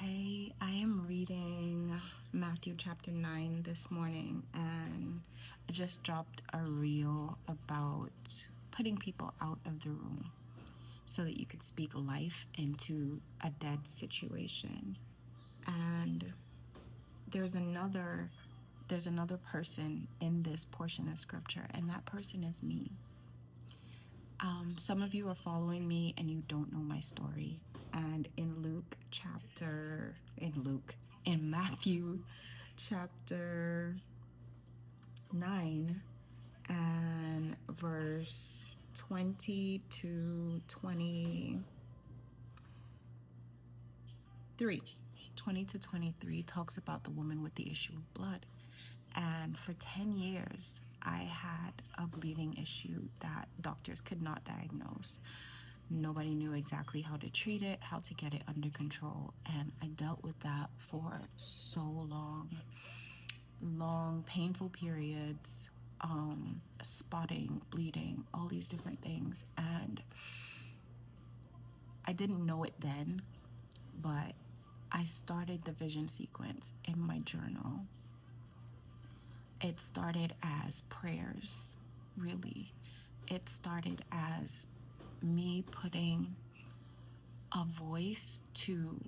Okay, I am reading Matthew chapter 9 this morning, and I just dropped a reel about putting people out of the room so that you could speak life into a dead situation. And there's another person in this portion of scripture, and that person is me. Some of you are following me and you don't know my story. And in Matthew chapter 9 and verse 20 to 23. 20 to 23 talks about the woman with the issue of blood. And for 10 years, I had a bleeding issue that doctors could not diagnose. Nobody knew exactly how to treat it, how to get it under control. And I dealt with that for so long, painful periods, spotting, bleeding, all these different things. And I didn't know it then, but I started the vision sequence in my journal. It started as prayers, really. It started as me putting a voice to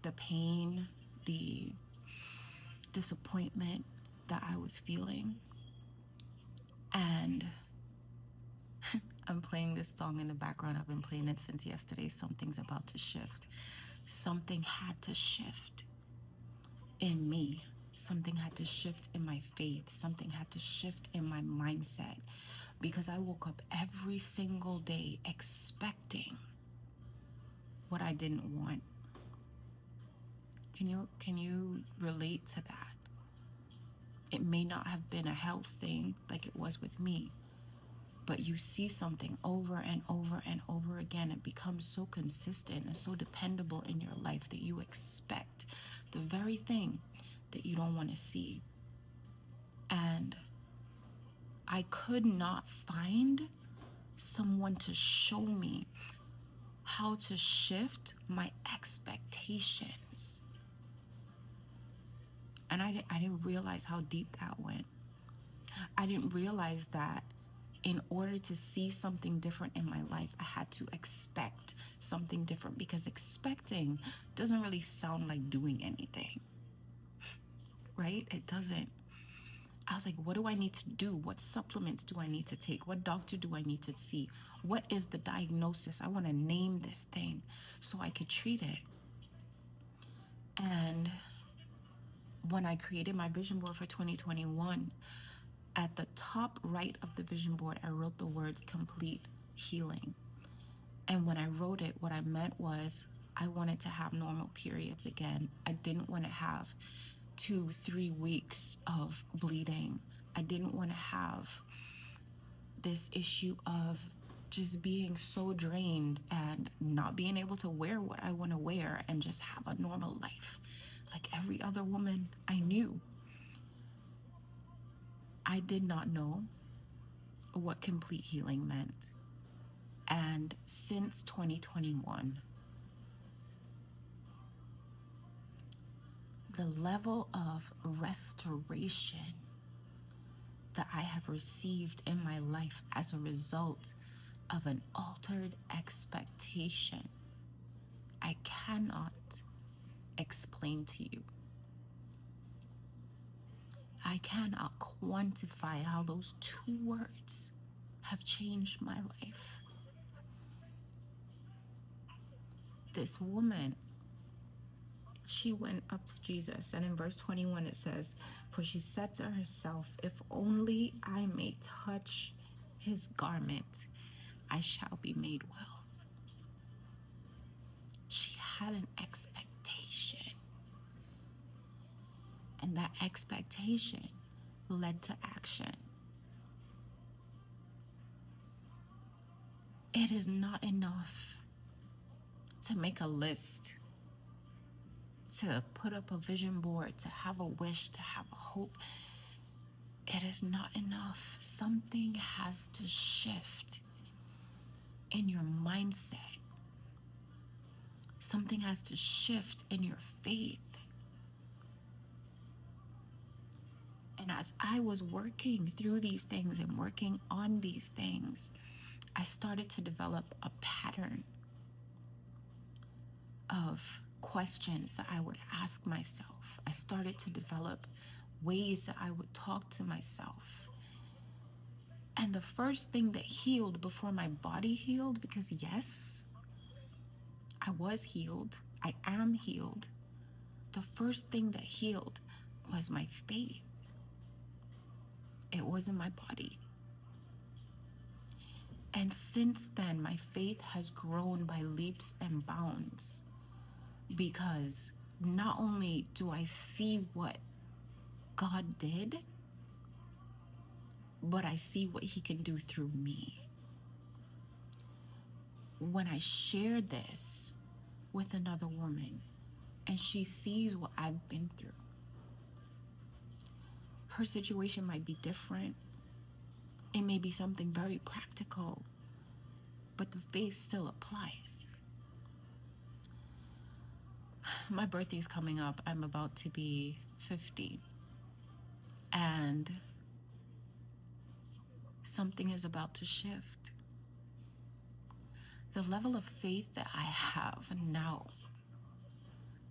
the pain, the disappointment that I was feeling. And I'm playing this song in the background. I've been playing it since yesterday. Something's about to shift. Something had to shift in me. Something had to shift in my faith. Something had to shift in my mindset, because I woke up every single day expecting what I didn't want. Can you relate to that? It may not have been a health thing like it was with me, but you see something over and over and over again. It becomes so consistent and so dependable in your life that you expect the very thing that you don't want to see. And I could not find someone to show me how to shift my expectations. And I didn't realize how deep that went. I didn't realize that in order to see something different in my life, I had to expect something different, because expecting doesn't really sound like doing anything, right? It doesn't. I was like, what do I need to do? What supplements do I need to take? What doctor do I need to see? What is the diagnosis? I want to name this thing so I could treat it. And when I created my vision board for 2021, at the top right of the vision board, I wrote the words complete healing. And when I wrote it, what I meant was I wanted to have normal periods again. I didn't want to have 2-3 weeks of bleeding. I didn't want to have this issue of just being so drained and not being able to wear what I want to wear and just have a normal life like every other woman I knew. I did not know what complete healing meant. And since 2021, the level of restoration that I have received in my life as a result of an altered expectation, I cannot explain to you. I cannot quantify how those 2 words have changed my life. This woman, she went up to Jesus, and in verse 21 it says, "For she said to herself, if only I may touch his garment, I shall be made well." She had an expectation, and that expectation led to action. It is not enough to make a list, to put up a vision board, to have a wish, to have a hope. It is not enough. Something has to shift in your mindset. Something has to shift in your faith. And as I was working through these things and working on these things, I started to develop a pattern of questions that I would ask myself. I started to develop ways that I would talk to myself. And the first thing that healed before my body healed, because yes, I was healed, I am healed. The first thing that healed was my faith. It wasn't my body. And since then, my faith has grown by leaps and bounds, because not only do I see what God did, but I see what He can do through me. When I share this with another woman and she sees what I've been through, her situation might be different. It may be something very practical, but the faith still applies. My birthday is coming up. I'm about to be 50. And something is about to shift. The level of faith that I have now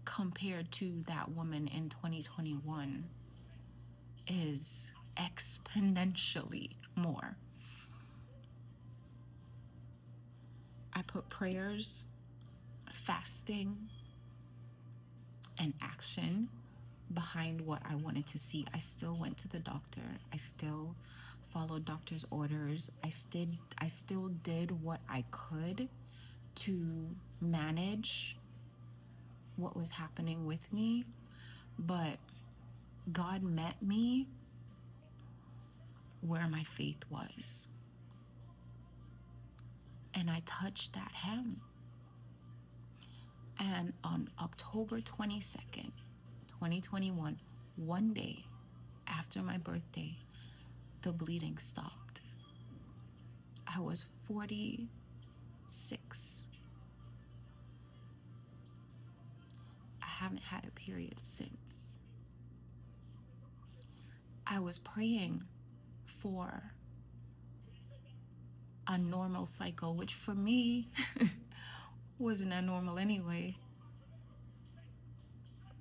compared to that woman in 2021 is exponentially more. I put prayers, fasting, and action behind what I wanted to see. I still went to the doctor. I still followed doctor's orders. I still did what I could to manage what was happening with me, but God met me where my faith was. And I touched that hem. And on October 22nd, 2021, one day after my birthday, the bleeding stopped. I was 46. I haven't had a period since. I was praying for a normal cycle, which for me wasn't that normal anyway.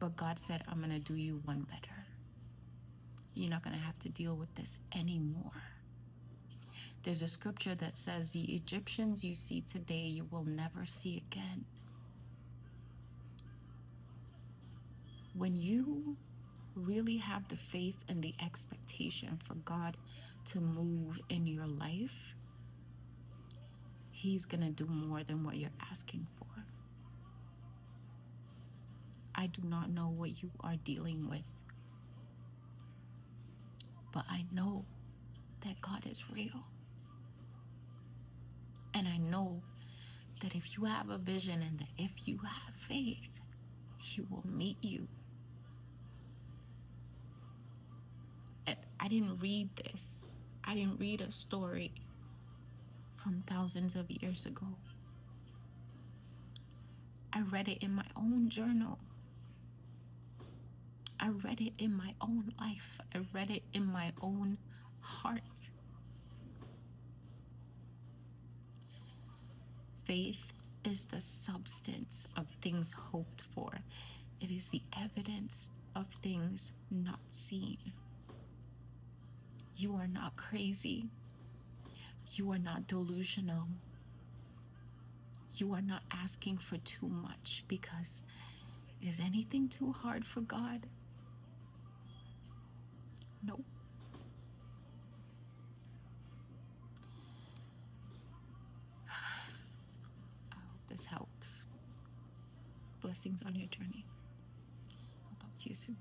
But God said, I'm going to do you one better. You're not going to have to deal with this anymore. There's a scripture that says, the Egyptians you see today, you will never see again. When you really have the faith and the expectation for God to move in your life, He's going to do more than what you're asking for. I do not know what you are dealing with, but I know that God is real. And I know that if you have a vision and that if you have faith, He will meet you. And I didn't read this. I didn't read a story from thousands of years ago. I read it in my own journal. I read it in my own life. I read it in my own heart. Faith is the substance of things hoped for. It is the evidence of things not seen. You are not crazy. You are not delusional. You are not asking for too much, because is anything too hard for God? No. I hope this helps. Blessings on your journey. I'll talk to you soon.